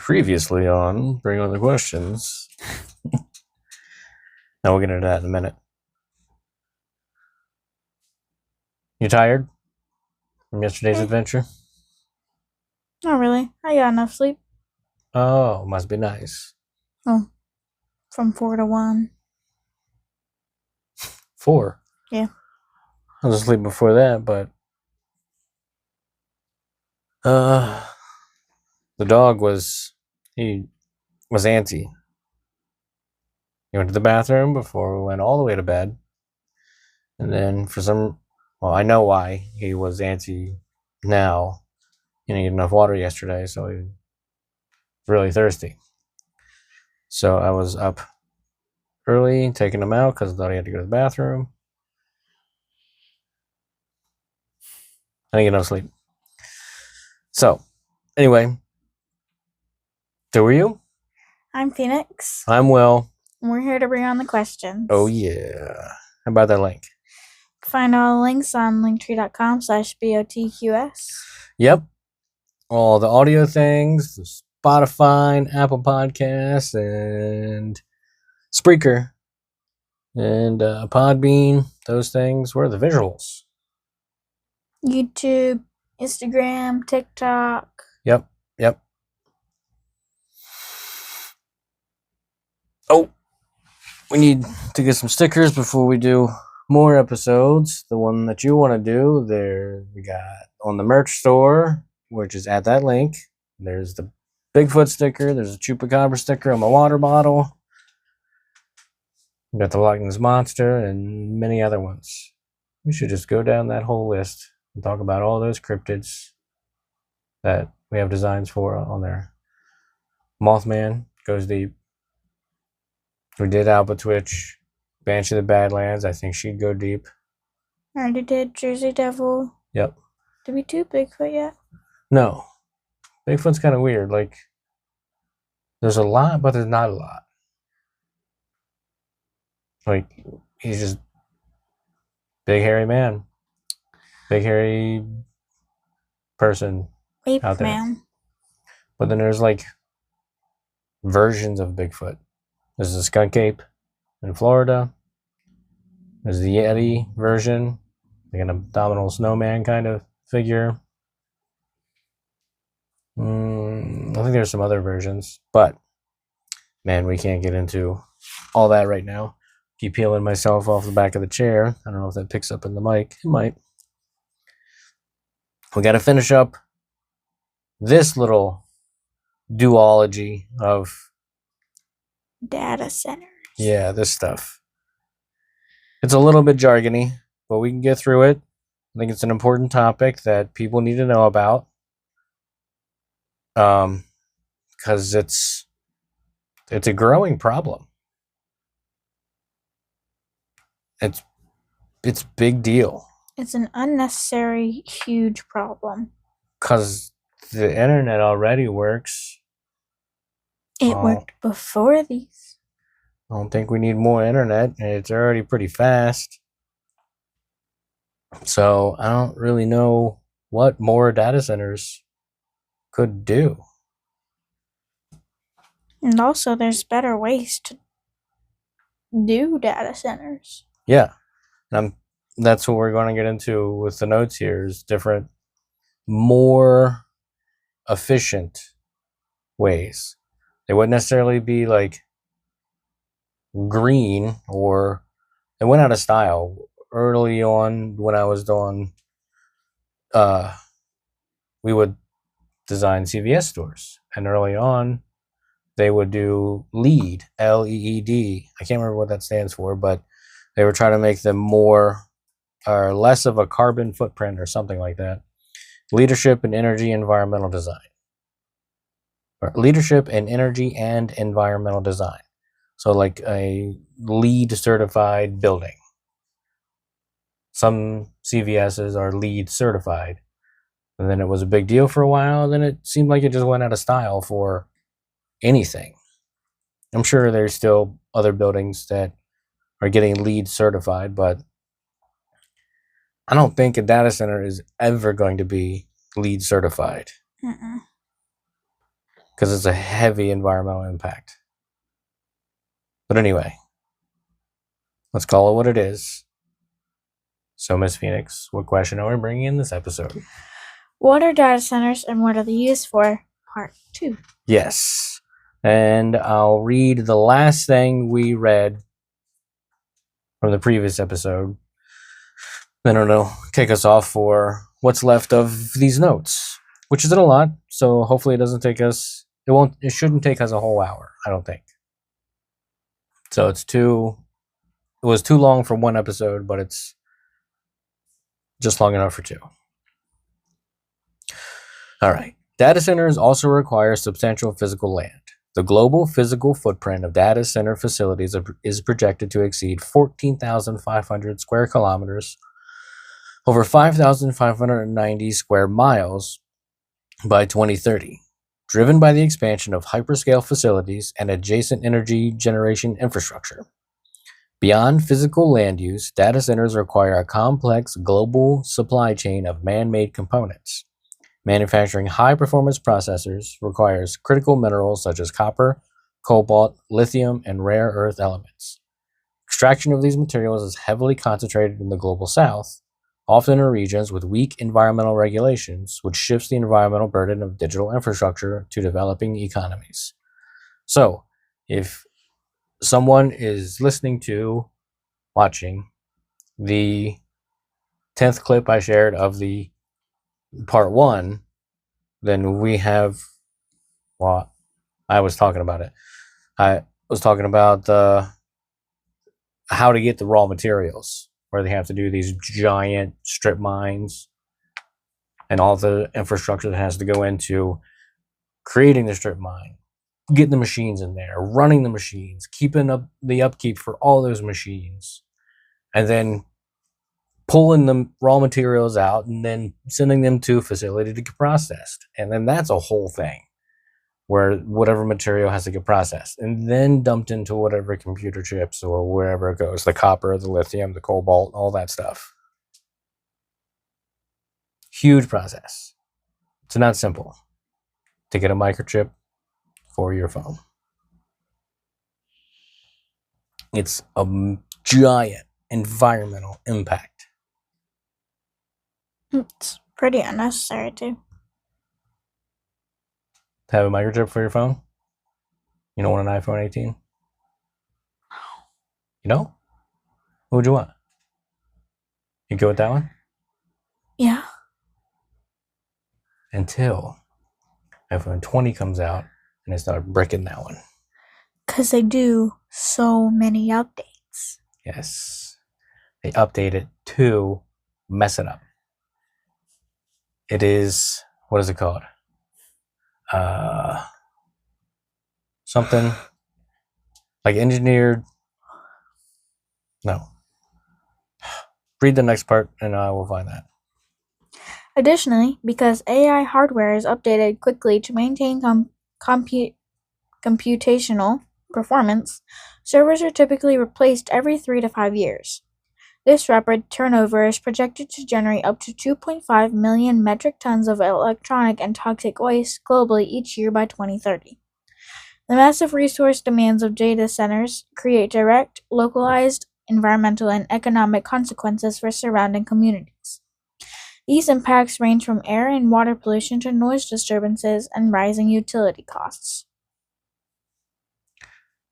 Previously on Bring On the Questions. Now we'll get into that in a minute. You tired from yesterday's adventure? Not really. I got enough sleep. Oh, must be nice. Oh, from 4 to 1. 4? Yeah. I was asleep before that, but the dog was antsy. He went to the bathroom before we went all the way to bed. And then I know why he was antsy now. He didn't get enough water yesterday, so he was really thirsty. So I was up early, taking him out because I thought he had to go to the bathroom. I didn't get enough sleep. So, anyway, who are you? I'm Phoenix. I'm Will. And we're here to bring on the questions. Oh, yeah. How about that link? Find all the links on linktree.com/BOTQS. Yep. All the audio things, the Spotify and Apple Podcasts and Spreaker and Podbean, those things were the visuals. YouTube, Instagram, TikTok. Yep. Oh, we need to get some stickers before we do more episodes. The one that you want to do, there we got on the merch store, which is at that link. There's the Bigfoot sticker. There's a Chupacabra sticker on my water bottle. We got the Loch Ness Monster and many other ones. We should just go down that whole list and talk about all those cryptids that we have designs for on there. Mothman goes deep. We did Alba Twitch, Banshee of the Badlands. I think she'd go deep. I already did Jersey Devil. Yep. Did we do Bigfoot yet? No. Bigfoot's kind of weird. Like, there's a lot, but there's not a lot. Like, he's just big hairy man. Big hairy person Ape out there. Man. But then there's like versions of Bigfoot. There's the skunk ape in Florida. There's the Yeti version, like an abdominal snowman kind of figure. I think there's some other versions, but man, we can't get into all that right now. Keep peeling myself off the back of the chair. I don't know if that picks up in the mic. It might. We got to finish up this little duology of Data centers. Yeah, this stuff. It's a little bit jargony, but we can get through it. I think it's an important topic that people need to know about. Because it's a growing problem. It's big deal. It's an unnecessary, huge problem. Because the internet already works. It worked before these. I don't think we need more internet. It's already pretty fast. So I don't really know what more data centers could do. And also, there's better ways to do data centers. Yeah. And that's what we're going to get into with the notes here is different, more efficient ways. They wouldn't necessarily be like green or it went out of style early on when I was doing we would design CVS stores, and early on they would do LEED, LEED. I can't remember what that stands for, but they were trying to make them more or less of a carbon footprint or something like that. Leadership in energy environmental design. Or leadership in energy and environmental design. So like a LEED certified building. Some CVSs are LEED certified. And then it was a big deal for a while. Then it seemed like it just went out of style for anything. I'm sure there's still other buildings that are getting LEED certified, but I don't think a data center is ever going to be LEED certified. because it's a heavy environmental impact. But anyway, let's call it what it is. So, Miss Phoenix, what question are we bringing in this episode? What are data centers and what are they used for? Part 2. Yes. And I'll read the last thing we read from the previous episode. Then it'll kick us off for what's left of these notes, which isn't a lot. So hopefully it doesn't take us, it shouldn't take us a whole hour, I don't think. So it was too long for one episode, but it's just long enough for two. All right. Data centers also require substantial physical land. The global physical footprint of data center facilities is projected to exceed 14,500 square kilometers, over 5,590 square miles by 2030, driven by the expansion of hyperscale facilities and adjacent energy generation infrastructure. Beyond physical land use, data centers require a complex global supply chain of man-made components. Manufacturing high-performance processors requires critical minerals such as copper, cobalt, lithium, and rare earth elements. Extraction of these materials is heavily concentrated in the global south, often in regions with weak environmental regulations, which shifts the environmental burden of digital infrastructure to developing economies. So, if someone is listening to, watching the 10th clip I shared of the part 1, then we have, well, I was talking about it. I was talking about how to get the raw materials, where they have to do these giant strip mines and all the infrastructure that has to go into creating the strip mine, getting the machines in there, running the machines, keeping up the upkeep for all those machines, and then pulling the raw materials out and then sending them to a facility to get processed. And then that's a whole thing where whatever material has to get processed and then dumped into whatever computer chips or wherever it goes, the copper, the lithium, the cobalt, all that stuff. Huge process. It's not simple to get a microchip for your phone. It's a giant environmental impact. It's pretty unnecessary too. To have a microchip for your phone? You don't want an iPhone 18? You know? What would you want? You go with that one? Yeah. Until iPhone 20 comes out and they start bricking that one. Because they do so many updates. Yes. They update it to mess it up. It is, what is it called? Something like engineered. No. Read the next part and I will find that. Additionally, because AI hardware is updated quickly to maintain computational performance, servers are typically replaced every 3 to 5 years. This rapid turnover is projected to generate up to 2.5 million metric tons of electronic and toxic waste globally each year by 2030. The massive resource demands of data centers create direct, localized, environmental, and economic consequences for surrounding communities. These impacts range from air and water pollution to noise disturbances and rising utility costs.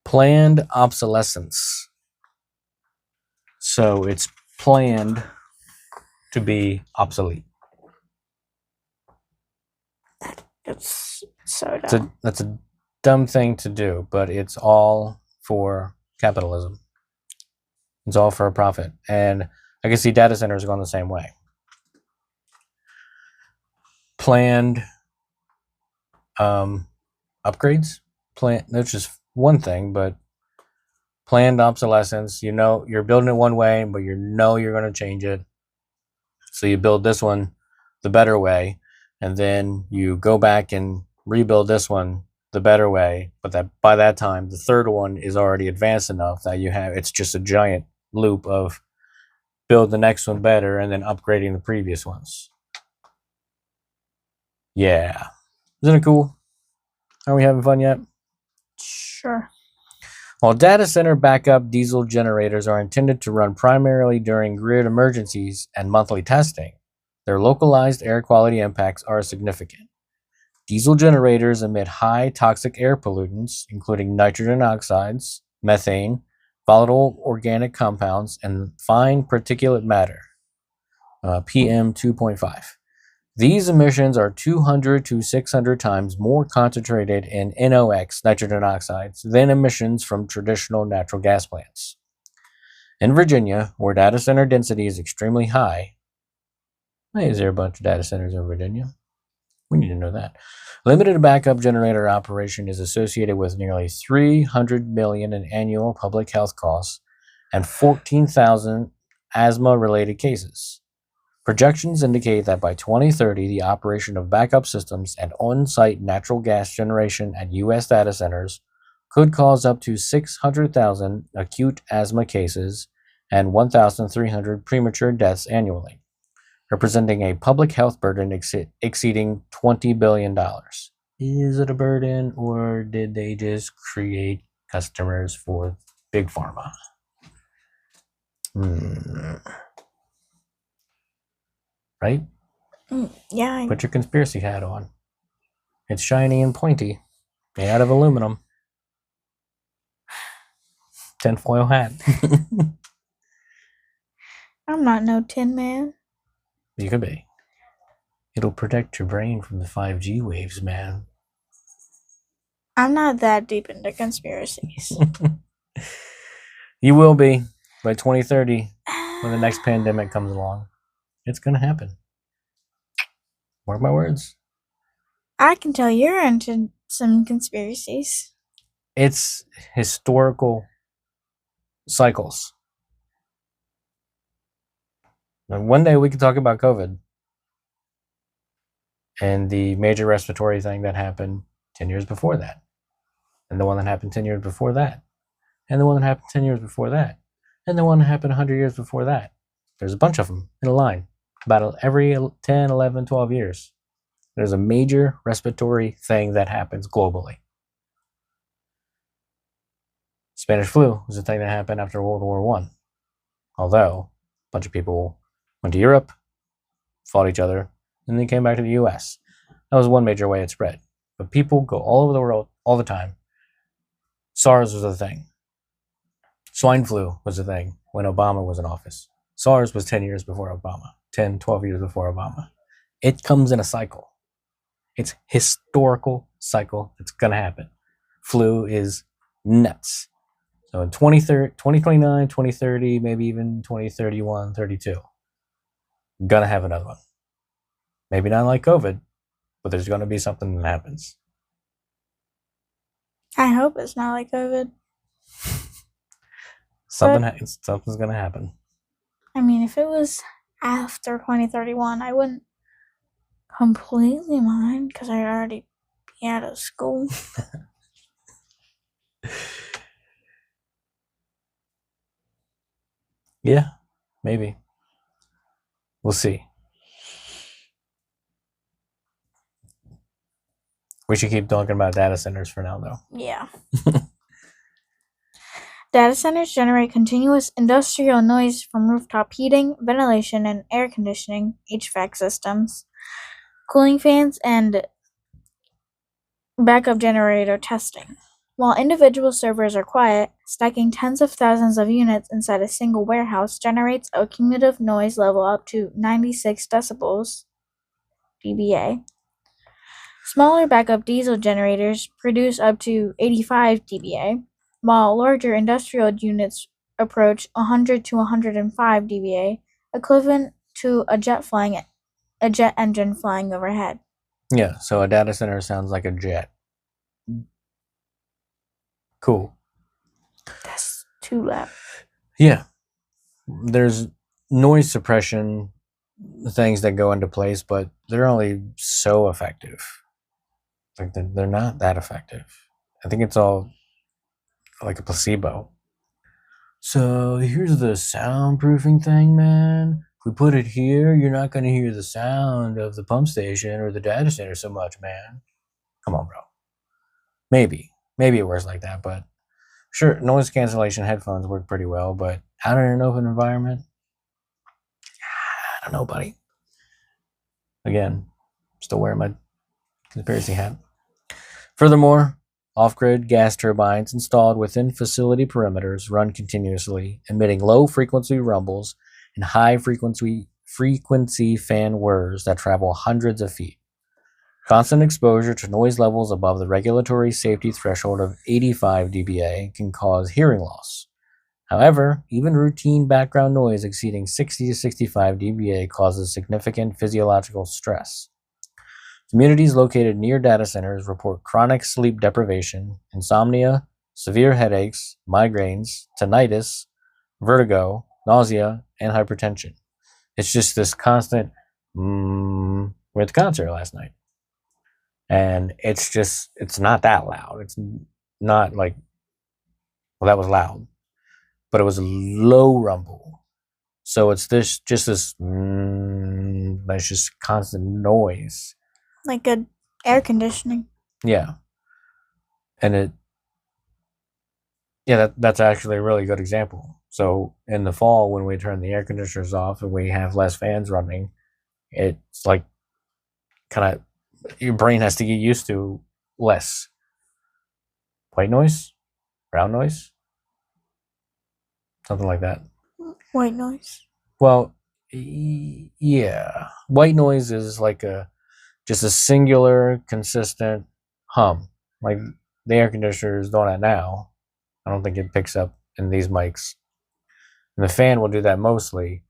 Planned obsolescence. So it's planned to be obsolete. It's so dumb. That's a dumb thing to do, but it's all for capitalism. It's all for a profit. And I can see data centers going the same way. Planned upgrades. That's just one thing, but planned obsolescence, you know, you're building it one way, but you know you're going to change it. So you build this one the better way, and then you go back and rebuild this one the better way, but that by that time the third one is already advanced enough that it's just a giant loop of build the next one better and then upgrading the previous ones. Yeah. Isn't it cool? Are we having fun yet? Sure. While data center backup diesel generators are intended to run primarily during grid emergencies and monthly testing, their localized air quality impacts are significant. Diesel generators emit high toxic air pollutants, including nitrogen oxides, methane, volatile organic compounds, and fine particulate matter, PM 2.5. These emissions are 200 to 600 times more concentrated in NOx, nitrogen oxides, than emissions from traditional natural gas plants. In Virginia, where data center density is extremely high, hey, is there a bunch of data centers in Virginia? We need to know that. Limited backup generator operation is associated with nearly $300 million in annual public health costs and 14,000 asthma-related cases. Projections indicate that by 2030, the operation of backup systems and on-site natural gas generation at U.S. data centers could cause up to 600,000 acute asthma cases and 1,300 premature deaths annually, representing a public health burden exceeding $20 billion. Is it a burden, or did they just create customers for Big Pharma? Right? Yeah. Put your conspiracy hat on. It's shiny and pointy, made out of aluminum. Tinfoil hat. I'm not no Tin Man. You could be. It'll protect your brain from the 5G waves, man. I'm not that deep into conspiracies. You will be by 2030 when the next pandemic comes along. It's going to happen. Mark my words. I can tell you're into some conspiracies. It's historical cycles. And one day we can talk about COVID and the major respiratory thing that happened 10 years before that, and the one that happened 10 years before that, and the one that happened 10 years before that, and the one that happened 100 years before that. There's a bunch of them in a line, about every 10, 11, 12 years. There's a major respiratory thing that happens globally. Spanish flu was a thing that happened after World War I. Although a bunch of people went to Europe, fought each other, and then came back to the US. That was one major way it spread. But people go all over the world all the time. SARS was a thing. Swine flu was a thing when Obama was in office. SARS was 10 years before Obama, 10, 12 years before Obama. It comes in a cycle. It's historical cycle. It's going to happen. Flu is nuts. So in 2029, 2030, maybe even 2031, 32, going to have another one. Maybe not like COVID, but there's going to be something that happens. I hope it's not like COVID. Something's going to happen. I mean, if it was after 2031, I wouldn't completely mind because I'd already be out of school. Yeah, maybe. We'll see. We should keep talking about data centers for now, though. Yeah. Data centers generate continuous industrial noise from rooftop heating, ventilation, and air conditioning (HVAC) systems, cooling fans, and backup generator testing. While individual servers are quiet, stacking tens of thousands of units inside a single warehouse generates a cumulative noise level up to 96 decibels dBA. Smaller backup diesel generators produce up to 85 dBA, while larger industrial units approach 100 to 105 dBA, equivalent to a jet engine flying overhead. Yeah, so a data center sounds like a jet. Cool. That's too loud. Yeah. There's noise suppression things that go into place, but they're only so effective. Like they're not that effective. I think it's all like a placebo. So here's the soundproofing thing, man. If we put it here, you're not going to hear the sound of the pump station or the data center so much, man. Come on, bro. Maybe it works like that, but sure, noise cancellation headphones work pretty well, but out in an open environment, I don't know, buddy. Again, still wearing my conspiracy hat. Furthermore, off-grid gas turbines installed within facility perimeters run continuously, emitting low-frequency rumbles and high-frequency fan whirs that travel hundreds of feet. Constant exposure to noise levels above the regulatory safety threshold of 85 dBA can cause hearing loss. However, even routine background noise exceeding 60 to 65 dBA causes significant physiological stress. Communities located near data centers report chronic sleep deprivation, insomnia, severe headaches, migraines, tinnitus, vertigo, nausea, and hypertension. It's just this constant, we're at the concert last night. And it's not that loud. It's not like, well, that was loud, but it was a low rumble. So it's this just constant noise. Like a air conditioning. Yeah. And that's actually a really good example. So in the fall, when we turn the air conditioners off and we have less fans running, it's like kind of your brain has to get used to less white noise, brown noise, something like that. White noise. Well, yeah, white noise is like just a singular, consistent hum, like the air conditioner is doing that now. I don't think it picks up in these mics, and the fan will do that mostly,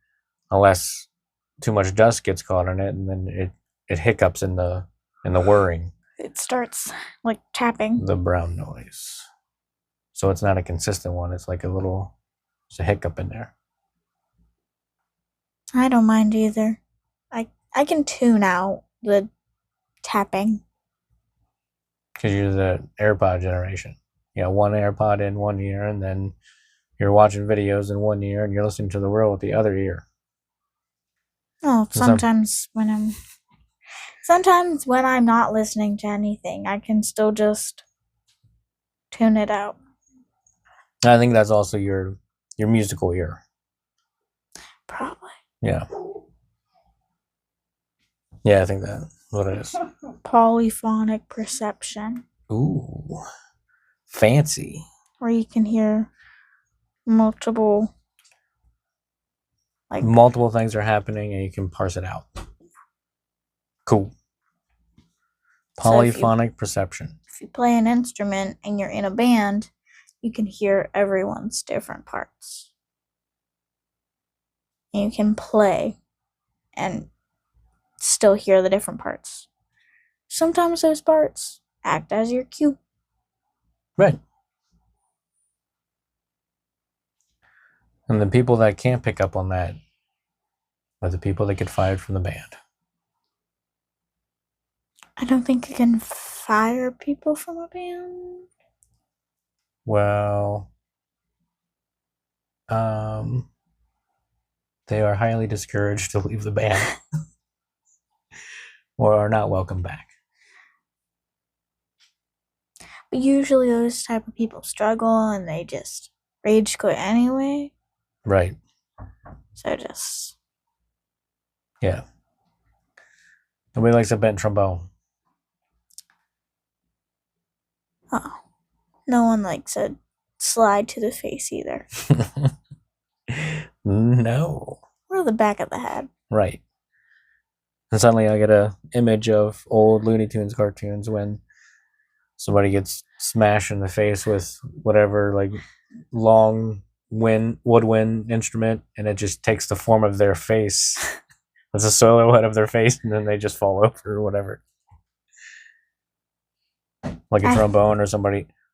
unless too much dust gets caught in it, and then it hiccups in the whirring. It starts like tapping. The brown noise. So it's not a consistent one. It's like it's a hiccup in there. I don't mind either. I can tune out the tapping. Because you're the AirPod generation. You got one AirPod in one ear, and then you're watching videos in one ear, and you're listening to the world with the other ear. Oh, sometimes when I'm not listening to anything, I can still just tune it out. I think that's also your musical ear. Probably. Yeah. Yeah, I think that's what it is. Polyphonic perception. Ooh. Fancy. Where you can hear multiple things are happening and you can parse it out. Cool. Polyphonic perception. If you play an instrument and you're in a band, you can hear everyone's different parts. And you can play and still hear the different parts. Sometimes those parts act as your cue. Right. And the people that can't pick up on that are the people that get fired from the band. I don't think you can fire people from a band. Well, they are highly discouraged to leave the band or are not welcome back. But usually those type of people struggle and they just rage quit anyway. Right. So just... Yeah. Nobody likes a bent trombone. Oh. No one likes a slide to the face either. No. Or the back of the head. Right. And suddenly I get a image of old Looney Tunes cartoons when somebody gets smashed in the face with whatever like long woodwind instrument, and it just takes the form of their face. It's a silhouette of their face, and then they just fall over or whatever. Like a trombone or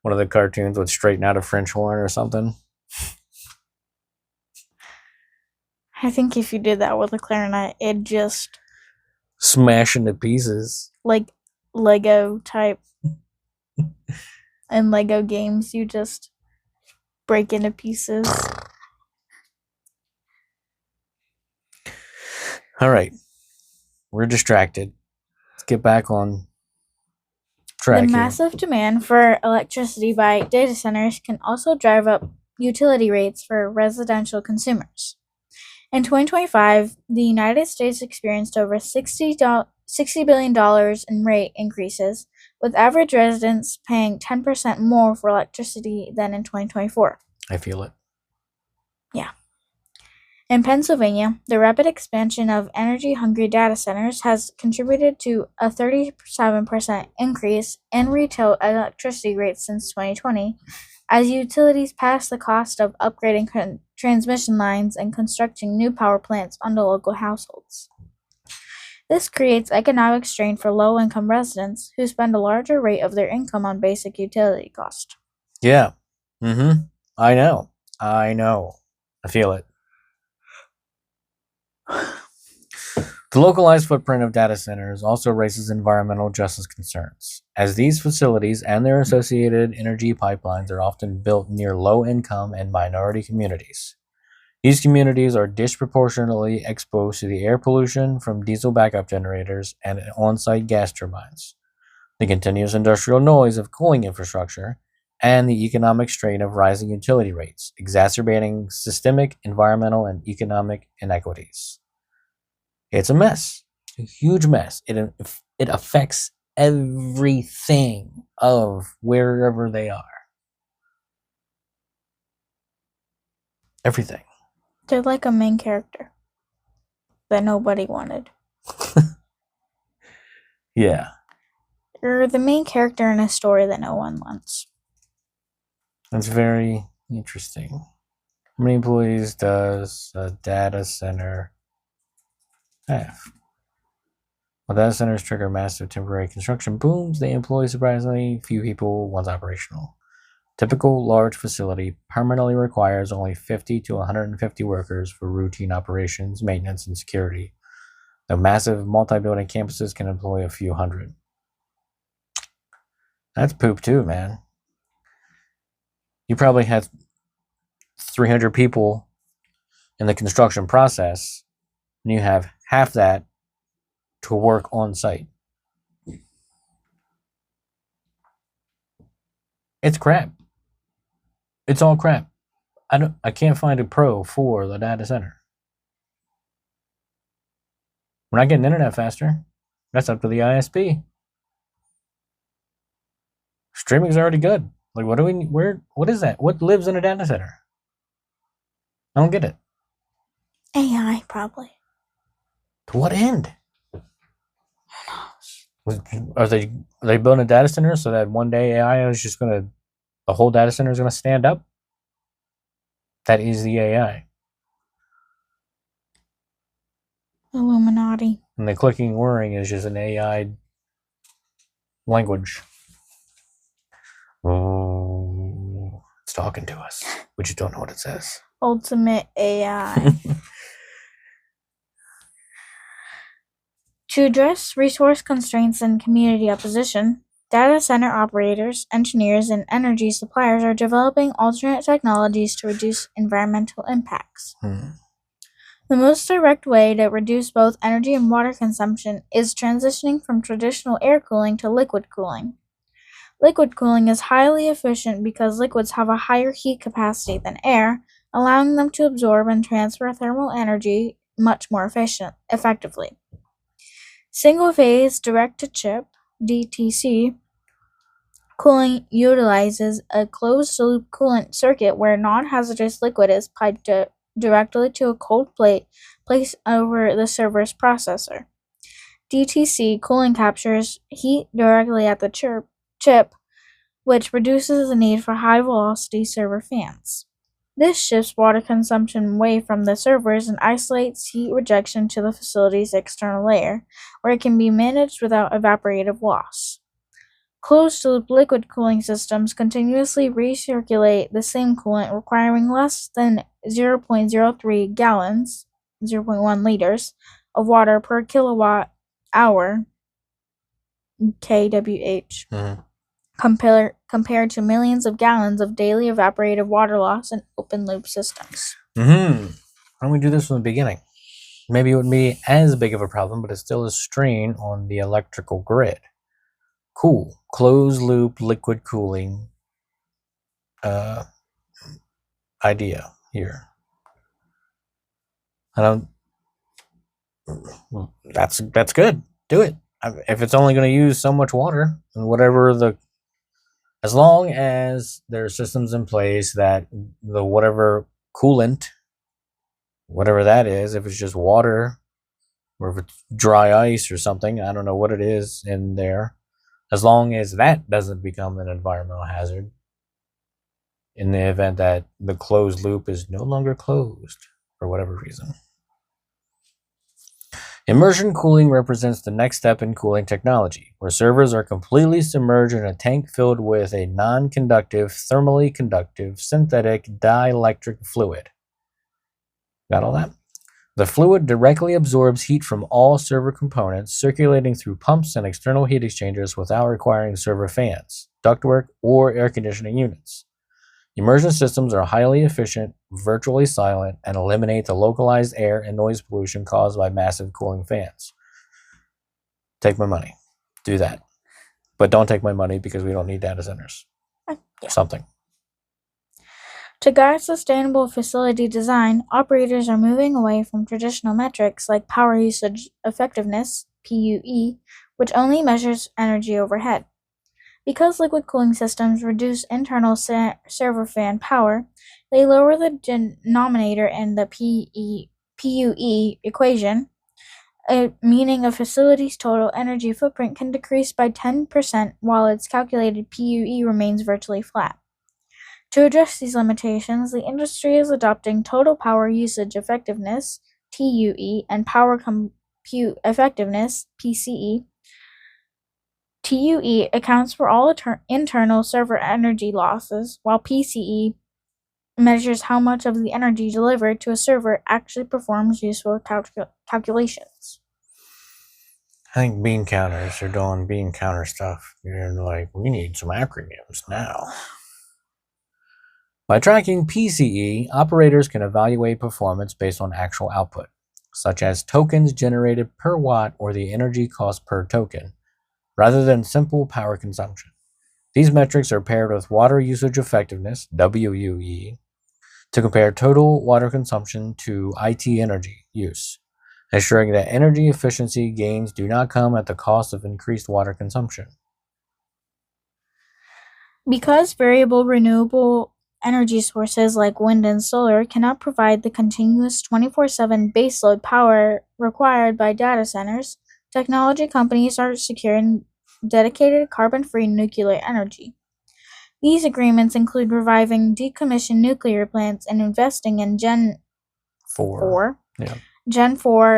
one of the cartoons would straighten out a French horn or something. I think if you did that with a clarinet, it'd just smash into pieces. Like Lego type. In Lego games, you just break into pieces. All right. We're distracted. Let's get back on The massive demand for electricity by data centers can also drive up utility rates for residential consumers. In 2025, the United States experienced over $60 billion in rate increases, with average residents paying 10% more for electricity than in 2024. I feel it. Yeah. In Pennsylvania, the rapid expansion of energy-hungry data centers has contributed to a 37% increase in retail electricity rates since 2020, as utilities pass the cost of upgrading transmission lines and constructing new power plants onto local households. This creates economic strain for low-income residents who spend a larger rate of their income on basic utility cost. Yeah. I know. I feel it. The localized footprint of data centers also raises environmental justice concerns, as these facilities and their associated energy pipelines are often built near low-income and minority communities. These communities are disproportionately exposed to the air pollution from diesel backup generators and on-site gas turbines, the continuous industrial noise of cooling infrastructure, and the economic strain of rising utility rates, exacerbating systemic environmental and economic inequities. It's a mess, a huge mess. It affects everything of wherever they are. Everything. They're like a main character that nobody wanted. Yeah. You're the main character in a story that no one wants. That's very interesting. How many employees does a data center have? While data centers trigger massive temporary construction booms, they employ surprisingly few people once operational. Typical large facility permanently requires only 50 to 150 workers for routine operations, maintenance, and security. The massive multi-building campuses can employ a few hundred. That's poop too, man. You probably had 300 people in the construction process, and you have half that to work on site. It's crap. It's all crap. I can't find a pro for the data center. We're not getting internet faster. That's up to the ISP. Streaming's already good. Like, what is that? What lives in a data center? I don't get it. AI, probably. To what end? Are they building a data center so that one day AI is just the whole data center is gonna stand up? That is the AI. Illuminati. And the clicking whirring is just an AI language. Oh, it's talking to us. We just don't know what it says. Ultimate AI. To address resource constraints and community opposition, data center operators, engineers, and energy suppliers are developing alternate technologies to reduce environmental impacts. The most direct way to reduce both energy and water consumption is transitioning from traditional air cooling to liquid cooling. Liquid cooling is highly efficient because liquids have a higher heat capacity than air, allowing them to absorb and transfer thermal energy much more effectively. Single-phase direct-to-chip (DTC) cooling utilizes a closed-loop coolant circuit where non-hazardous liquid is piped directly to a cold plate placed over the server's processor. DTC cooling captures heat directly at the chip, which reduces the need for high-velocity server fans. This shifts water consumption away from the servers and isolates heat rejection to the facility's external layer, where it can be managed without evaporative loss. Closed-loop liquid cooling systems continuously recirculate the same coolant, requiring less than 0.03 gallons (0.1 liters) of water per kilowatt hour (kWh). Compared to millions of gallons of daily evaporative water loss in open-loop systems. Why don't we do this from the beginning? Maybe it wouldn't be as big of a problem, but it's still a strain on the electrical grid. cool, closed loop liquid cooling idea here. I don't. That's good. Do it. If it's only going to use so much water, and as long as there are systems in place that the whatever coolant, whatever that is, if it's just water or if it's dry ice or something, I don't know what it is in there. As long as that doesn't become an environmental hazard, in the event that the closed loop is no longer closed for whatever reason. Immersion cooling represents the next step in cooling technology, where servers are completely submerged in a tank filled with a non-conductive, thermally conductive, synthetic dielectric fluid. Got all that? The fluid directly absorbs heat from all server components, circulating through pumps and external heat exchangers without requiring server fans, ductwork, or air conditioning units. Immersion systems are highly efficient, virtually silent, and eliminate the localized air and noise pollution caused by massive cooling fans. Take my money. Do that. But don't take my money because we don't need data centers. Yeah. Something. To guide sustainable facility design, operators are moving away from traditional metrics like power usage effectiveness, PUE, which only measures energy overhead. Because liquid cooling systems reduce internal server fan power, they lower the denominator in the PUE equation, meaning a facility's total energy footprint can decrease by 10% while its calculated PUE remains virtually flat. To address these limitations, the industry is adopting total power usage effectiveness, TUE, and power compute effectiveness, PCE. TUE accounts for all internal server energy losses, while PCE measures how much of the energy delivered to a server actually performs useful calculations. I think bean counters are doing bean counter stuff. You're like, we need some acronyms now. By tracking PCE, operators can evaluate performance based on actual output, such as tokens generated per watt or the energy cost per token, rather than simple power consumption. These metrics are paired with water usage effectiveness, WUE, to compare total water consumption to IT energy use, ensuring that energy efficiency gains do not come at the cost of increased water consumption. Because variable renewable energy sources like wind and solar cannot provide the continuous 24/7 baseload power required by data centers, technology companies are securing dedicated carbon-free nuclear energy. These agreements include reviving decommissioned nuclear plants and investing in Gen 4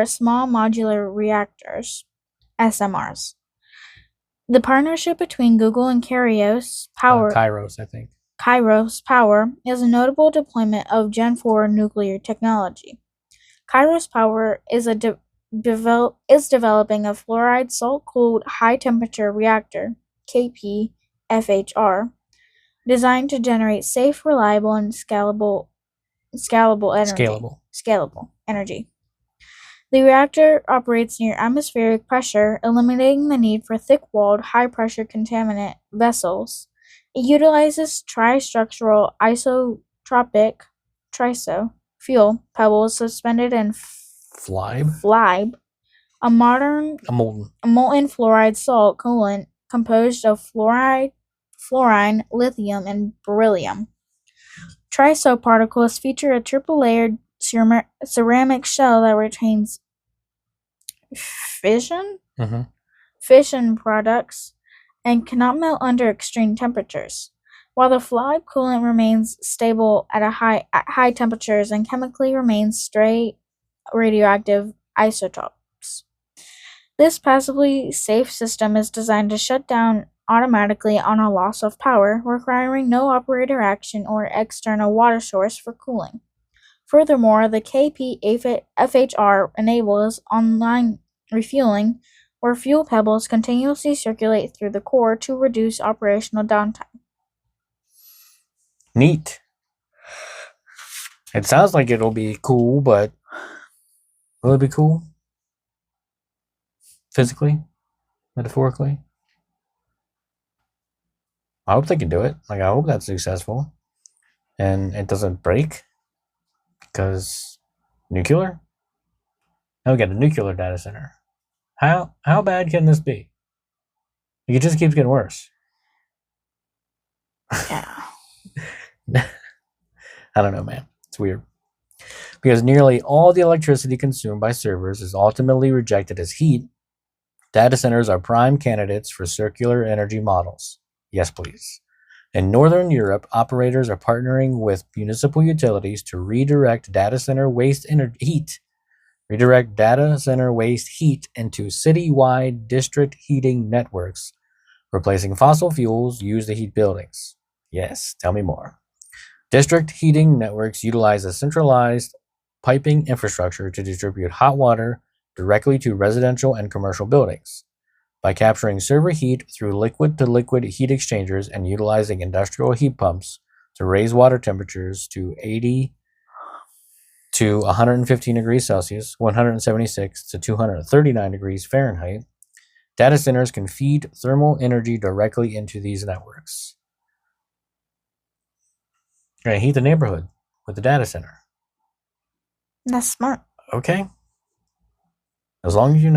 small modular reactors, SMRs. The partnership between Google and Kairos Power is a notable deployment of Gen 4 nuclear technology. Kairos Power is developing a fluoride salt-cooled high-temperature reactor, KPFHR, designed to generate safe, reliable, and scalable energy. The reactor operates near atmospheric pressure, eliminating the need for thick-walled, high-pressure contaminant vessels. It utilizes tri-structural isotropic fuel pebbles suspended in flibe, a molten fluoride salt coolant composed of fluorine, lithium, and beryllium. Triso particles feature a triple-layered ceramic shell that retains fission products and cannot melt under extreme temperatures, while the flibe coolant remains stable at high temperatures and chemically remains straight radioactive isotopes. This passively safe system is designed to shut down automatically on a loss of power, requiring no operator action or external water source for cooling. Furthermore, the KPFHR enables online refueling, where fuel pebbles continuously circulate through the core to reduce operational downtime. Neat. It sounds like it'll be cool, but will it be cool? Physically? Metaphorically? I hope they can do it. Like, I hope that's successful. And it doesn't break. Because nuclear? Now we got a nuclear data center. How bad can this be? It just keeps getting worse. Yeah. I don't know, man. It's weird. Because nearly all the electricity consumed by servers is ultimately rejected as heat, data centers are prime candidates for circular energy models. Yes, please. In Northern Europe, operators are partnering with municipal utilities to redirect data center waste heat into city-wide district heating networks, replacing fossil fuels used to heat buildings. Yes, tell me more. District heating networks utilize a centralized piping infrastructure to distribute hot water directly to residential and commercial buildings. By capturing server heat through liquid-to-liquid heat exchangers and utilizing industrial heat pumps to raise water temperatures to 80 to 115 degrees Celsius, 176 to 239 degrees Fahrenheit, data centers can feed thermal energy directly into these networks. You're going to heat the neighborhood with the data center. That's smart. Okay. As long as you're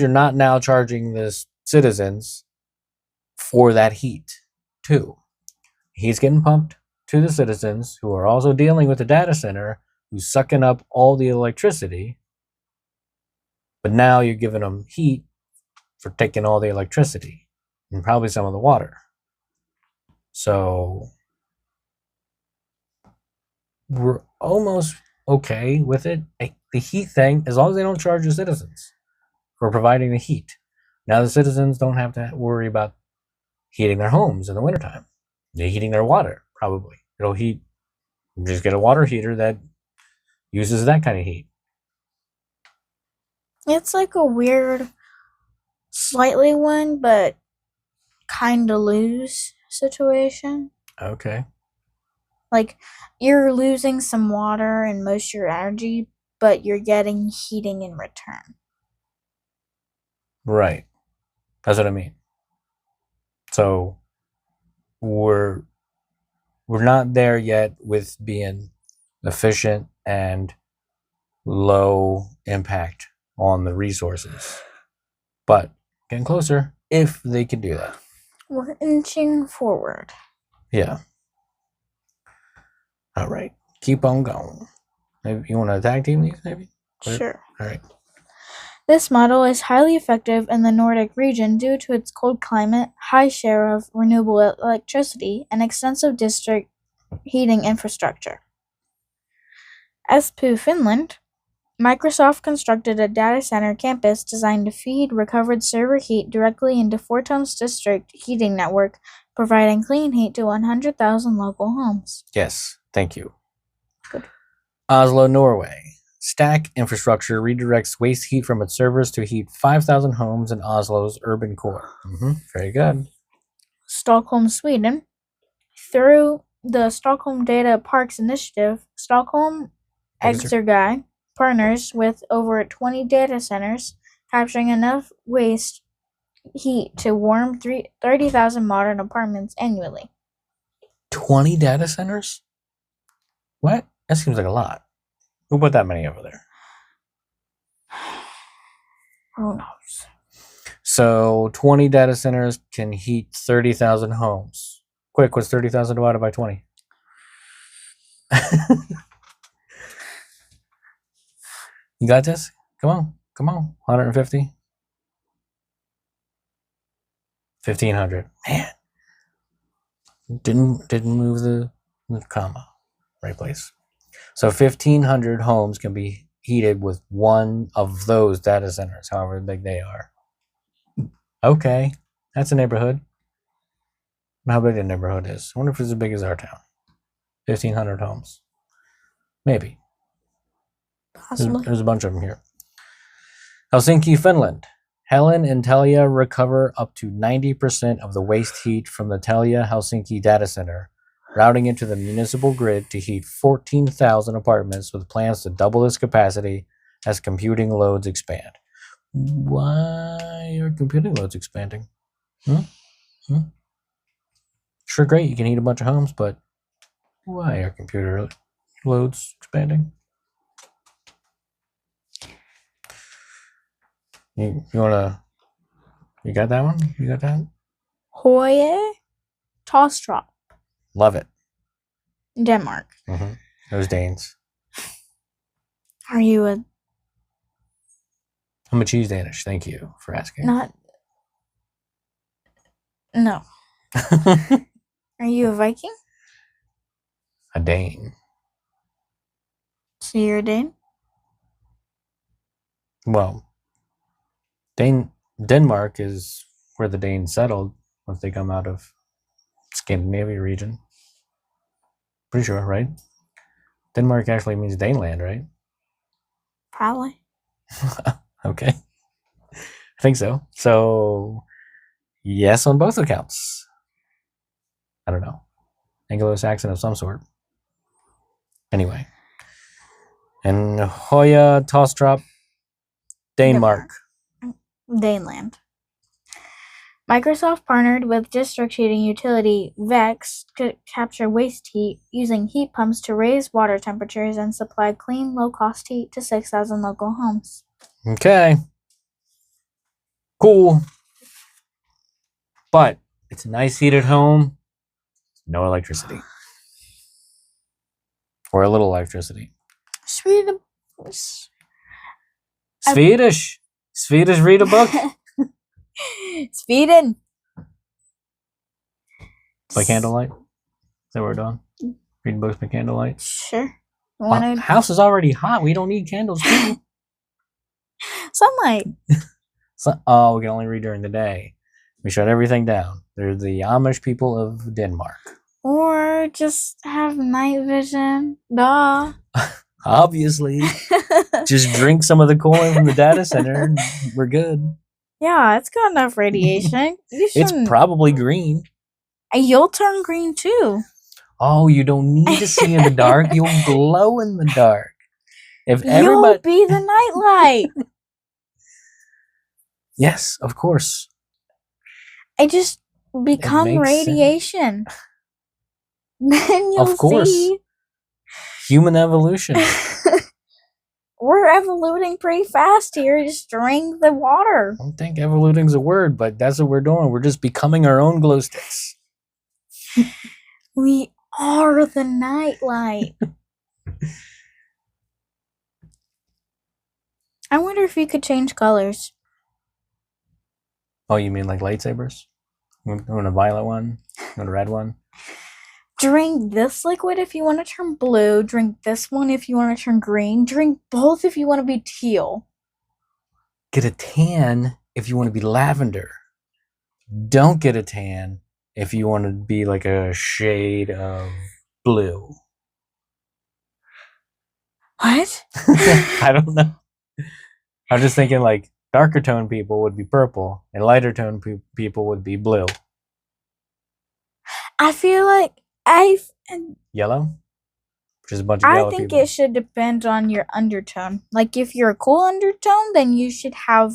not now charging the citizens for that heat, too. Heat's getting pumped to the citizens who are also dealing with the data center who's sucking up all the electricity. But now you're giving them heat for taking all the electricity and probably some of the water. So we're almost okay with it. The heat thing, as long as they don't charge the citizens for providing the heat. Now the citizens don't have to worry about heating their homes in the wintertime. They're heating their water, probably. It'll heat. Just get a water heater that uses that kind of heat. It's like a weird, slightly win, but kind of lose situation. Okay. Like, you're losing some water and most of your energy, but you're getting heating in return. Right. That's what I mean. So we're not there yet with being efficient and low impact on the resources. But getting closer if they can do that. We're inching forward. Yeah. All right. Keep on going. Maybe you want to tag team these, maybe? Sure. All right. This model is highly effective in the Nordic region due to its cold climate, high share of renewable electricity, and extensive district heating infrastructure. Espoo, Finland, Microsoft constructed a data center campus designed to feed recovered server heat directly into Fortum's district heating network, providing clean heat to 100,000 local homes. Yes. Thank you. Good. Oslo, Norway. Stack infrastructure redirects waste heat from its servers to heat 5,000 homes in Oslo's urban core. Very good. Stockholm, Sweden. Through the Stockholm Data Parks Initiative, Stockholm Exergi partners with over 20 data centers, capturing enough waste heat to warm 30,000 modern apartments annually. 20 data centers? What? That seems like a lot. Who put that many over there? Who knows? So 20 data centers can heat 30,000 homes. Quick, what's 30,000 divided by 20? You got this? Come on. 150? 1,500. Man. Didn't move the comma. Right place. So 1,500 homes can be heated with one of those data centers, however big they are. Okay. That's a neighborhood. How big the neighborhood is. I wonder if it's as big as our town. 1,500 homes. Maybe. Possibly. There's a bunch of them here. Helsinki, Finland. Helen and Telia recover up to 90% of the waste heat from the Telia Helsinki data center, routing it to the municipal grid to heat 14,000 apartments with plans to double its capacity as computing loads expand. Why are computing loads expanding? Sure, great. You can heat a bunch of homes, but why are computer loads expanding? You wanna? You got that one? You got that? Hoye Tostrup, Love it. Denmark. Mm-hmm. Those Danes. Are you a I'm a cheese Danish. Thank you for asking. not? No. Are you a Viking? A Dane. So you're a Dane? Well, Denmark is where the Danes settled once they come out of Scandinavia region. Pretty sure, right? Denmark actually means Daneland, right? Probably. Okay. I think so. So, yes on both accounts. I don't know. Anglo-Saxon of some sort. Anyway. And Hoya Tostrup, Denmark. Daneland. Microsoft partnered with district heating utility Vex to capture waste heat using heat pumps to raise water temperatures and supply clean, low-cost heat to 6,000 local homes. Okay. Cool. But it's a nice heat at home. No electricity. Or a little electricity. Sweden. Swedish. Swedish, read a book. Sweden. By candlelight. Is that what we're doing? Reading books by candlelight. Sure. House is already hot. We don't need candles too. Sunlight. Oh, we can only read during the day. We shut everything down. They're the Amish people of Denmark. Or just have night vision. Duh. Obviously. Just drink some of the cooling from the data center and we're good. Yeah, it's got enough radiation. It's probably green. You'll turn green too. Oh, you don't need to see in the dark. You'll glow in the dark. If You'll be the nightlight. Yes, of course. I just become radiation. Then you'll see. Human evolution. We're evoluting pretty fast here. Just drink the water. I don't think evoluting's a word, but that's what we're doing. We're just becoming our own glow sticks. We are the nightlight. I wonder if you could change colors. Oh, you mean like lightsabers? You want a violet one? You want a red one? Drink this liquid if you want to turn blue. Drink this one if you want to turn green. Drink both if you want to be teal. Get a tan if you want to be lavender. Don't get a tan if you want to be like a shade of blue. What? I don't know. I'm just thinking like darker tone people would be purple and lighter tone people would be blue. I feel like Yellow? Which is a bunch of yellow people. I think it should depend on your undertone. Like if you're a cool undertone, then you should have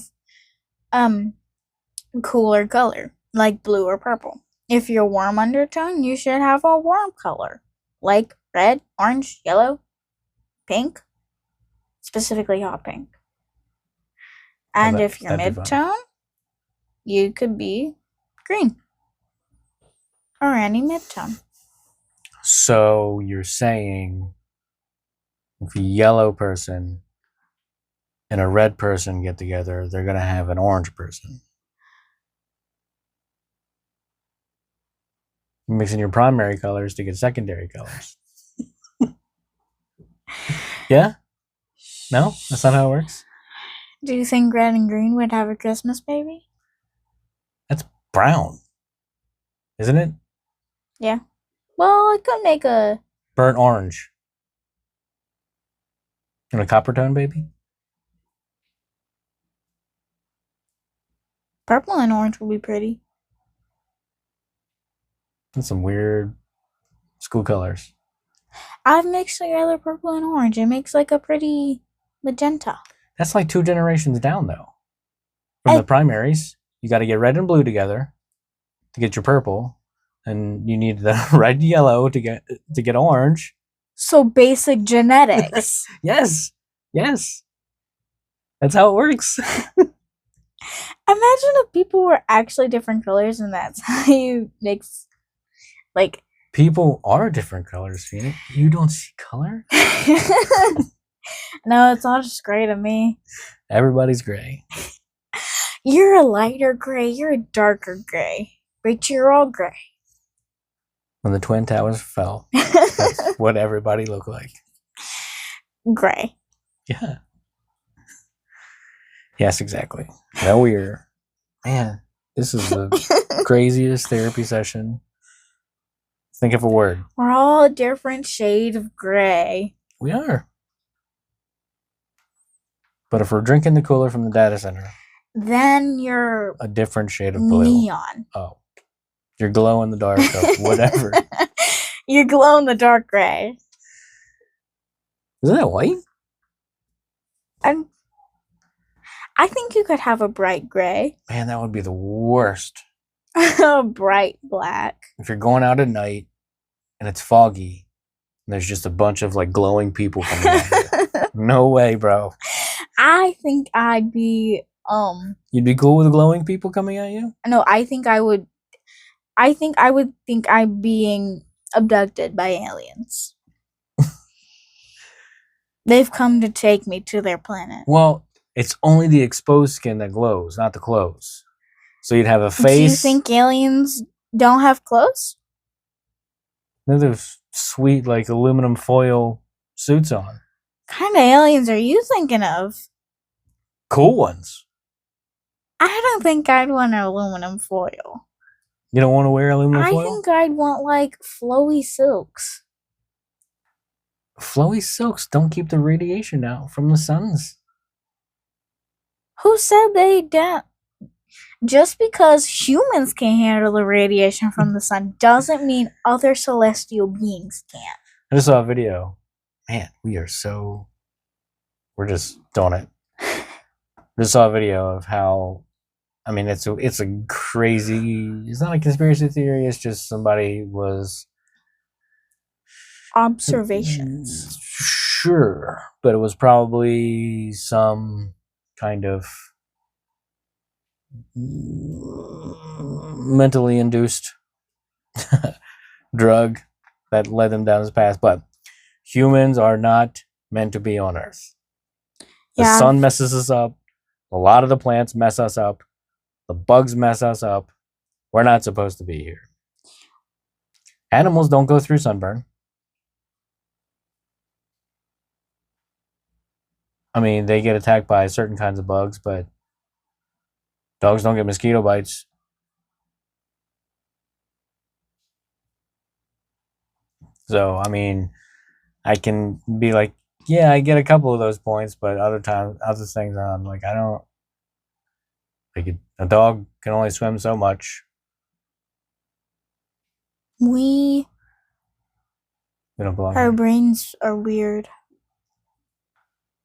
cooler color, like blue or purple. If you're a warm undertone, you should have a warm color, like red, orange, yellow, pink, specifically hot pink. And if you're mid-tone, you could be green or any mid-tone. So you're saying if a yellow person and a red person get together, they're going to have an orange person. You're mixing your primary colors to get secondary colors. Yeah? No? That's not how it works? Do you think red and green would have a Christmas baby? That's brown. Isn't it? Yeah. Well, it could make a burnt orange. And a copper tone baby? Purple and orange would be pretty. That's some weird school colors. I've mixed together purple and orange. It makes like a pretty magenta. That's like 2 generations down, though. From the primaries, you got to get red and blue together to get your purple. and you need the red yellow to get orange. So basic genetics. Yes. That's how it works. Imagine if people were actually different colors and that's how you mix, like... People are different colors, Phoenix. You don't see color? No, it's all just gray to me. Everybody's gray. You're a lighter gray, you're a darker gray. But you're all gray. When the Twin Towers fell, that's what everybody looked like. Gray. Yeah. Yes, exactly. No, we're... Man, this is the craziest therapy session. Think of a word. We're all a different shade of gray. We are. But if we're drinking the cooler from the data center... Then you're... a different shade of blue. Neon. Oh. You're glow in the dark of whatever. You glow in the dark gray. Isn't that white? I think you could have a bright gray. Man, that would be the worst. A bright black. If you're going out at night and it's foggy and there's just a bunch of like glowing people coming at you. No way, bro. I think I'd be You'd be cool with glowing people coming at you? No, I think I would think I'm being abducted by aliens. They've come to take me to their planet. Well, it's only the exposed skin that glows, not the clothes. So you'd have a face. Do you think aliens don't have clothes? They have sweet, like, aluminum foil suits on. What kind of aliens are you thinking of? Cool ones. I don't think I'd want aluminum foil. You don't want to wear aluminum foil? I think I'd want, like, flowy silks. Flowy silks don't keep the radiation out from the suns. Who said they don't? Just because humans can handle the radiation from the sun doesn't mean other celestial beings can't. I just saw a video. Man, we're just doing it. I just saw a video of how, I mean, it's a crazy, it's not a conspiracy theory, it's just somebody was... Observations. Sure, but it was probably some kind of mentally induced drug that led them down this path. But humans are not meant to be on Earth. The sun messes us up. A lot of the plants mess us up. The bugs mess us up. We're not supposed to be here. Animals don't go through sunburn. I mean, they get attacked by certain kinds of bugs, but dogs don't get mosquito bites. So, I mean, I can be like, yeah, I get a couple of those points, but other things, I'm like, I don't. Like, a dog can only swim so much. We don't belong. Our brains are weird.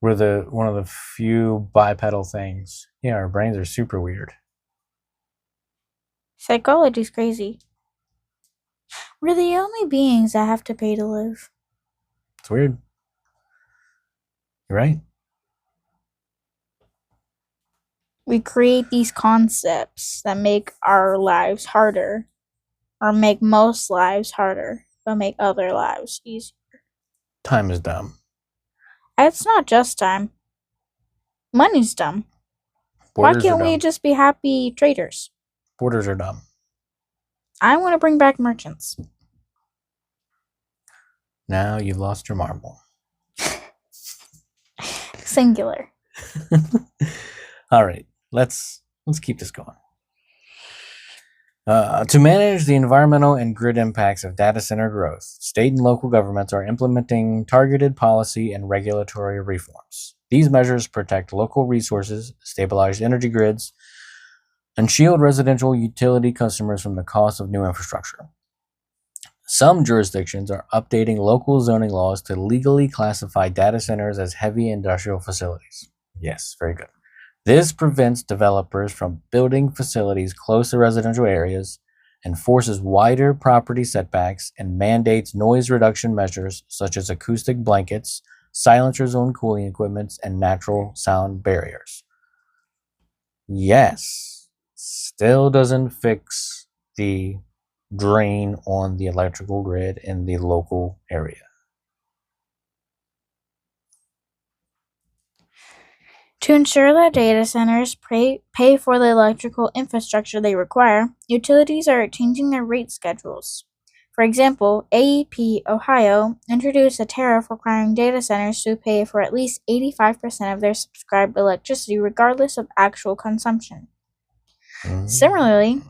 We're one of the few bipedal things. Yeah, our brains are super weird. Psychology's crazy. We're the only beings that have to pay to live. It's weird. You're right. We create these concepts that make our lives harder, or make most lives harder, but make other lives easier. Time is dumb. It's not just time. Money's dumb. Borders Why can't we just be happy traders? Borders are dumb. I want to bring back merchants. Now you've lost your marble. Singular. All right, let's keep this going. To manage the environmental and grid impacts of data center growth, state and local governments are implementing targeted policy and regulatory reforms. These measures protect local resources, stabilize energy grids, and shield residential utility customers from the cost of new infrastructure. Some jurisdictions are updating local zoning laws to legally classify data centers as heavy industrial facilities. Yes, very good. This prevents developers from building facilities close to residential areas enforces wider property setbacks, and mandates noise reduction measures such as acoustic blankets, silencer zone cooling equipment, and natural sound barriers. Yes, still doesn't fix the drain on the electrical grid in the local area. To ensure that data centers pay for the electrical infrastructure they require, utilities are changing their rate schedules. For example, AEP Ohio introduced a tariff requiring data centers to pay for at least 85% of their subscribed electricity regardless of actual consumption. Similarly,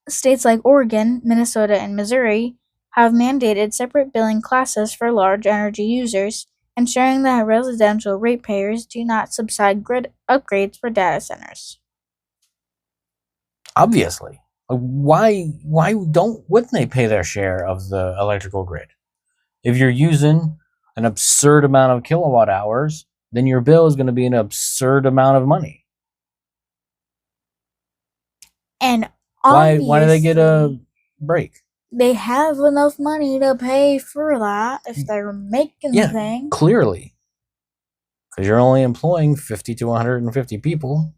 states like Oregon, Minnesota, and Missouri have mandated separate billing classes for large energy users, ensuring that residential ratepayers do not subside grid upgrades for data centers. Obviously, why wouldn't they pay their share of the electrical grid? If you're using an absurd amount of kilowatt hours, then your bill is going to be an absurd amount of money. And Why do they get a break? They have enough money to pay for that if they're making things. Clearly. Because you're only employing 50 to 150 people.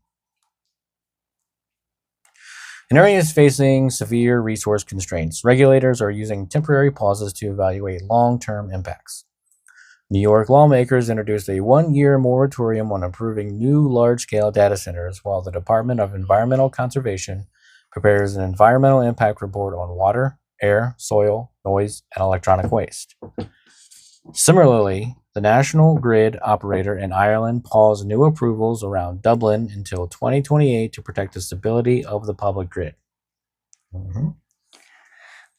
In areas facing severe resource constraints, regulators are using temporary pauses to evaluate long-term impacts. New York lawmakers introduced a one-year moratorium on approving new large-scale data centers, while the Department of Environmental Conservation prepares an environmental impact report on water, air, soil, noise, and electronic waste. Similarly, the national grid operator in Ireland paused new approvals around Dublin until 2028 to protect the stability of the public grid.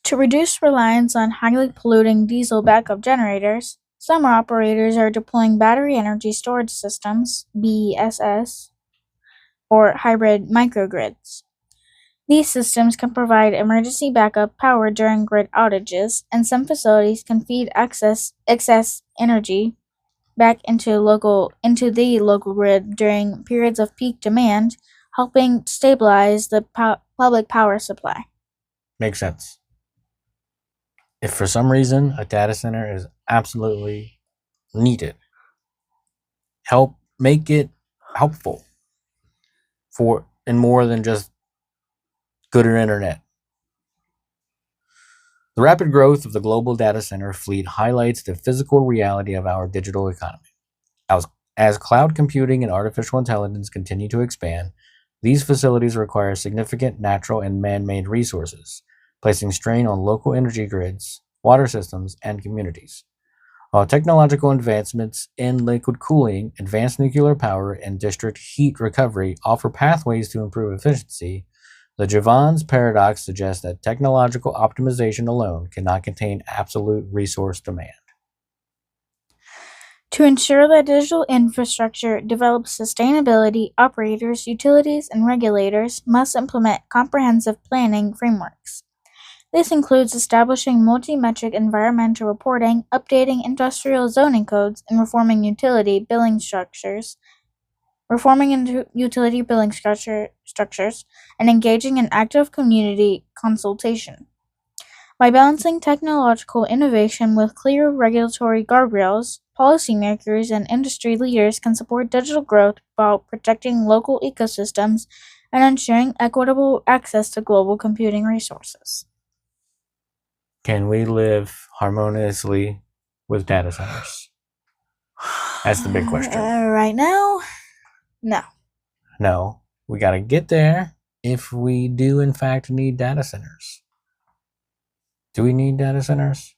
To reduce reliance on highly polluting diesel backup generators, some operators are deploying battery energy storage systems, BESS, or hybrid microgrids. These systems can provide emergency backup power during grid outages, and some facilities can feed excess energy back into the local grid during periods of peak demand, helping stabilize the public power supply. Makes sense. If for some reason a data center is absolutely needed, make it helpful and more than just gooder internet. The rapid growth of the global data center fleet highlights the physical reality of our digital economy. As cloud computing and artificial intelligence continue to expand, these facilities require significant natural and man-made resources, placing strain on local energy grids, water systems, and communities. While technological advancements in liquid cooling, advanced nuclear power, and district heat recovery offer pathways to improve efficiency, the Jevons paradox suggests that technological optimization alone cannot contain absolute resource demand. To ensure that digital infrastructure develops sustainability, operators, utilities, and regulators must implement comprehensive planning frameworks. This includes establishing multi-metric environmental reporting, updating industrial zoning codes, and reforming utility billing structures, and engaging in active community consultation. By balancing technological innovation with clear regulatory guardrails, policymakers and industry leaders can support digital growth while protecting local ecosystems and ensuring equitable access to global computing resources. Can we live harmoniously with data centers? That's the big question. Right now, no. No, we got to get there if we do, in fact, need data centers. Do we need data centers?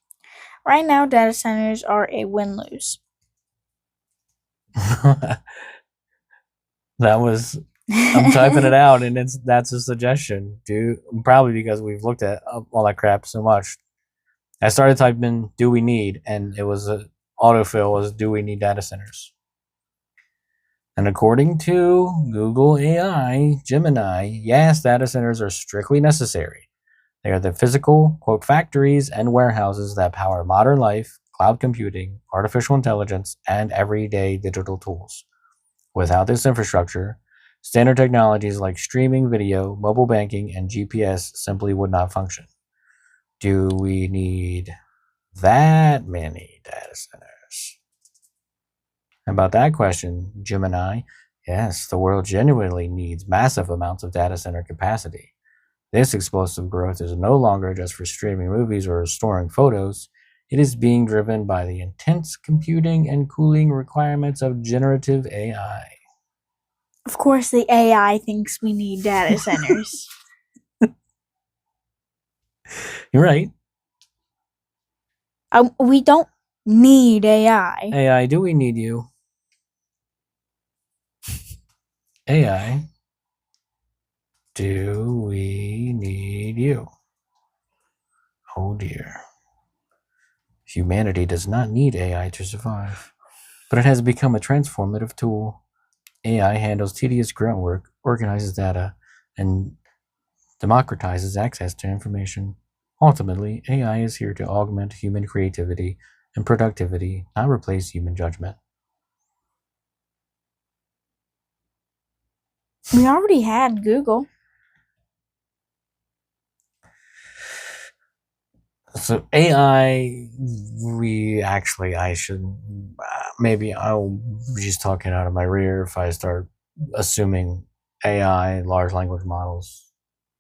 Right now, data centers are a win-lose. I'm typing it out, and that's a suggestion, dude. Probably because we've looked at all that crap so much. I started typing "do we need," and it was autofill was "do we need data centers?" And according to Google AI, Gemini, yes, data centers are strictly necessary. They are the physical, quote, factories and warehouses that power modern life, cloud computing, artificial intelligence, and everyday digital tools. Without this infrastructure, Standard technologies like streaming video, mobile banking, and GPS simply would not function. Do we need that many data centers? About that question, Gemini, yes, the world genuinely needs massive amounts of data center capacity. This explosive growth is no longer just for streaming movies or storing photos. It is being driven by the intense computing and cooling requirements of generative AI. Of course, the AI thinks we need data centers. You're right. We don't need AI. AI, do we need you? AI, do we need you? Oh dear. Humanity does not need AI to survive, but it has become a transformative tool. AI handles tedious grunt work, organizes data, and democratizes access to information. Ultimately, AI is here to augment human creativity and productivity, not replace human judgment. We already had Google. So AI, I should, maybe I'll be just talking out of my rear if I start assuming AI, large language models.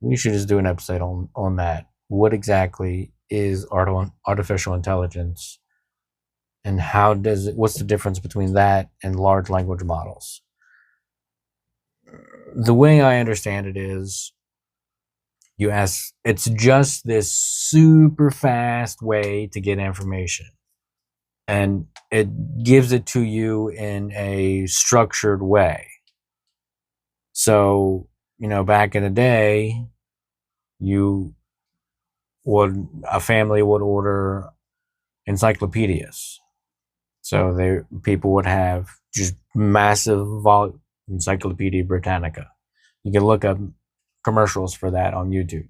We should just do an episode on that. What exactly is artificial intelligence, and what's the difference between that and large language models? The way I understand it is, it's just this super fast way to get information, and it gives it to you in a structured way. So, back in the day, a family would order encyclopedias. So people would have just massive Encyclopedia Britannica. You can look up commercials for that on YouTube.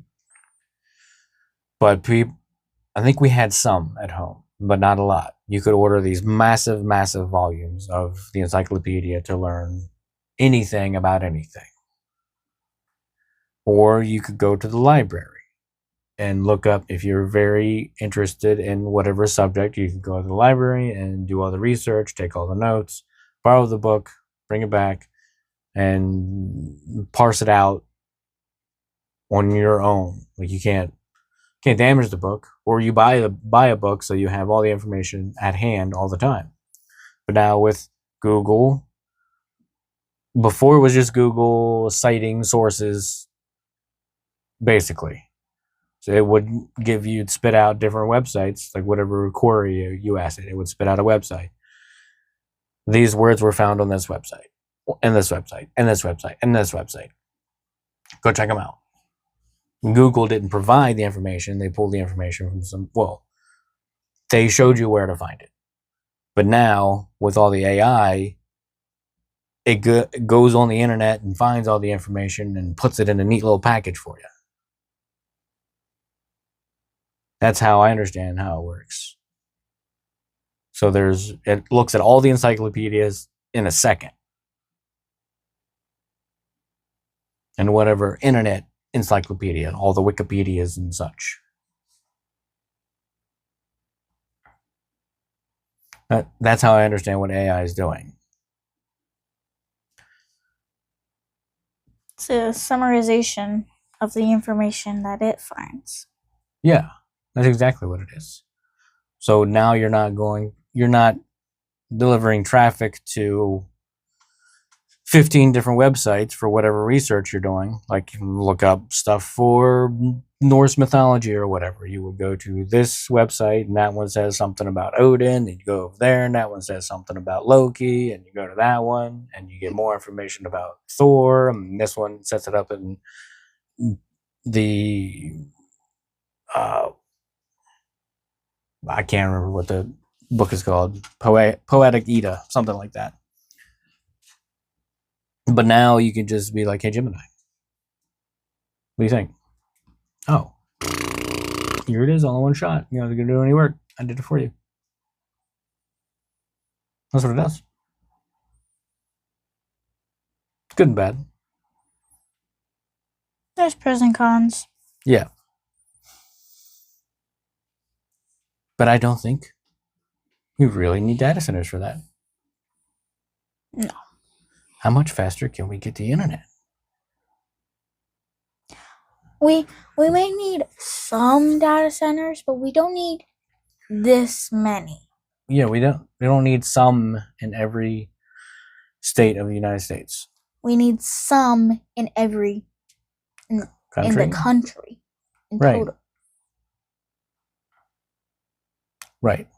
But I think we had some at home, but not a lot. You could order these massive, massive volumes of the encyclopedia to learn anything about anything. Or you could go to the library and look up, if you're very interested in whatever subject, you can go to the library and do all the research, take all the notes, borrow the book, bring it back, and parse it out on your own. Like, you can't damage the book, or you buy a book so you have all the information at hand all the time. But now with Google, before it was just Google citing sources, basically. So it would spit out different websites, like whatever query you asked it would spit out a website. These words were found on this website, and this website, and this website, and this website. Go check them out. Google didn't provide the information. They pulled the information from they showed you where to find it. But now, with all the AI, it goes on the internet and finds all the information and puts it in a neat little package for you. That's how I understand how it works. So it looks at all the encyclopedias in a second. And whatever internet encyclopedia, all the Wikipedias and such. That's how I understand what AI is doing. It's a summarization of the information that it finds. Yeah, that's exactly what it is. So now you're not delivering traffic to 15 different websites for whatever research you're doing. Like, you can look up stuff for Norse mythology or whatever. You would go to this website, and that one says something about Odin, and you go over there, and that one says something about Loki, and you go to that one, and you get more information about Thor, and this one sets it up in the I can't remember what the book is called, Poetic Edda, something like that. But now you can just be like, hey, Gemini, what do you think? Oh, here it is, all in one shot. You don't have to do any work. I did it for you. That's what it does. Good and bad. There's pros and cons. Yeah. But I don't think we really need data centers for that. No. How much faster can we get the internet? We may need some data centers, but we don't need this many. Yeah, we don't need some in every state of the United States. We need some in every in the country in Right. total. Right.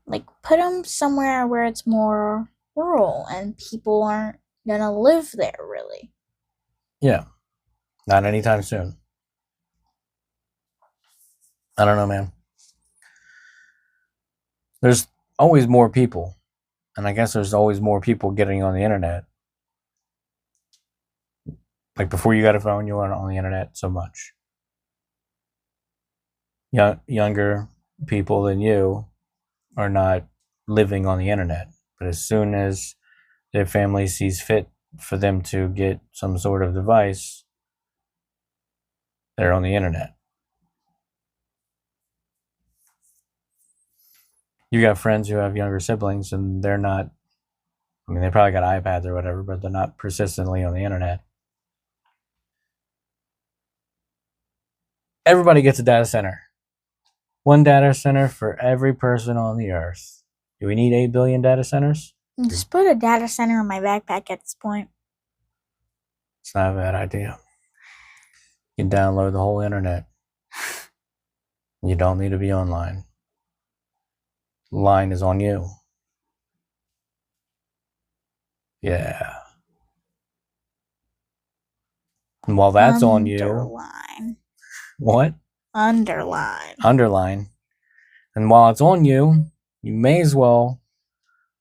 Like, put them somewhere where it's more rural and people aren't gonna live there, really. Yeah. Not anytime soon. I don't know, man. There's always more people. And I guess there's always more people getting on the internet. Like, before you got a phone, you weren't on the internet so much. Younger people than you are not living on the internet. But as soon as their family sees fit for them to get some sort of device, they're on the internet. You got friends who have younger siblings and they're not, I mean, they probably got iPads or whatever, but they're not persistently on the internet. Everybody gets a data center. One data center for every person on the earth. Do we need 8 billion data centers? Just put a data center in my backpack at this point. It's not a bad idea. You can download the whole internet. You don't need to be online. Line is on you. Yeah. And while that's on you. Underline. What? Underline. Underline. And while it's on you, you may as well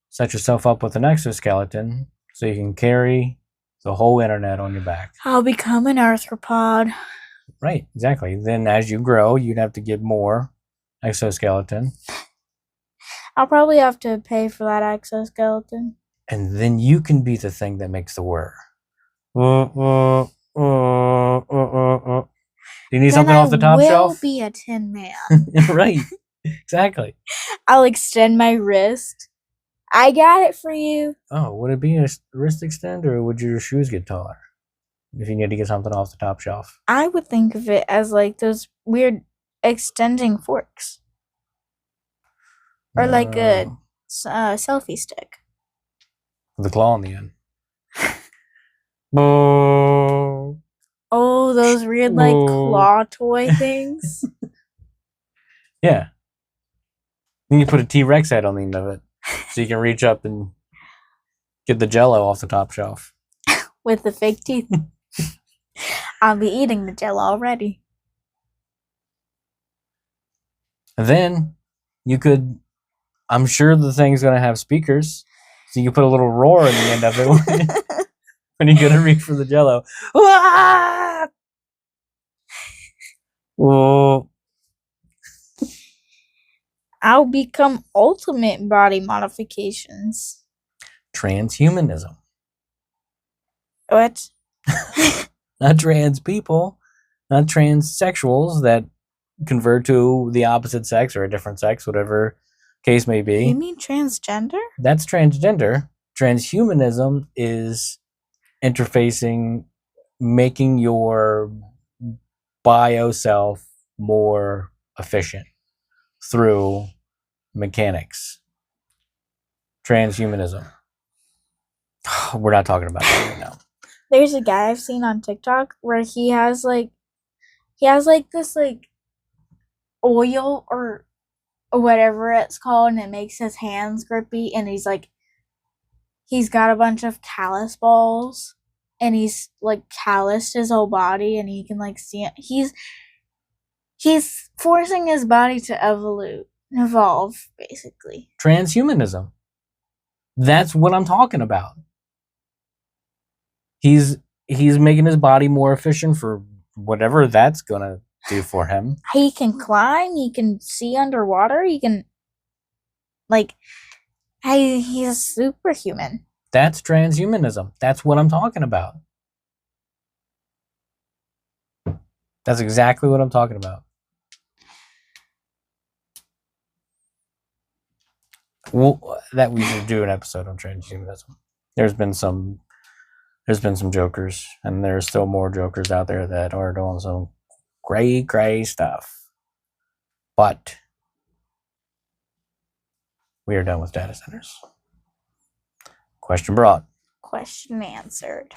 set yourself up with an exoskeleton so you can carry the whole internet on your back. I'll become an arthropod. Right, exactly. Then as you grow, you'd have to get more exoskeleton. I'll probably have to pay for that exoskeleton. And then you can be the thing that makes the whir. Do you need something off the top shelf? I will be a Tin Man. Right, exactly. I'll extend my wrist. I got it for you. Oh, would it be a wrist extender or would your shoes get taller if you need to get something off the top shelf? I would think of it as like those weird extending forks. Or like a selfie stick. With a claw on the end. Oh, those weird like claw toy things. Yeah. Then you put a T-Rex head on the end of it. So you can reach up and get the Jell-O off the top shelf. With the fake teeth. I'll be eating the Jell-O already. And then you could, I'm sure the thing's going to have speakers. So you can put a little roar in the end of it when you go to reach for the Jell-O. Whoa. I'll become ultimate body modifications. Transhumanism. What? Not trans people, not transsexuals that convert to the opposite sex or a different sex, whatever case may be. You mean transgender? That's transgender. Transhumanism is interfacing, making your bio self more efficient through mechanics. Transhumanism. We're not talking about that right now. There's a guy I've seen on TikTok where he has this like oil or whatever it's called, and it makes his hands grippy, and he's got a bunch of callus balls, and he's like calloused his whole body, and he can like see it. He's forcing his body to evolve, basically. Transhumanism. That's what I'm talking about. He's making his body more efficient for whatever that's gonna do for him. He can climb, he can see underwater, he can he's superhuman. That's transhumanism. That's what I'm talking about. That's exactly what I'm talking about. Well, that we should do an episode on transhumanism. There's been some jokers, and there's still more jokers out there that are doing some cray stuff. But we are done with data centers. Question brought. Question answered.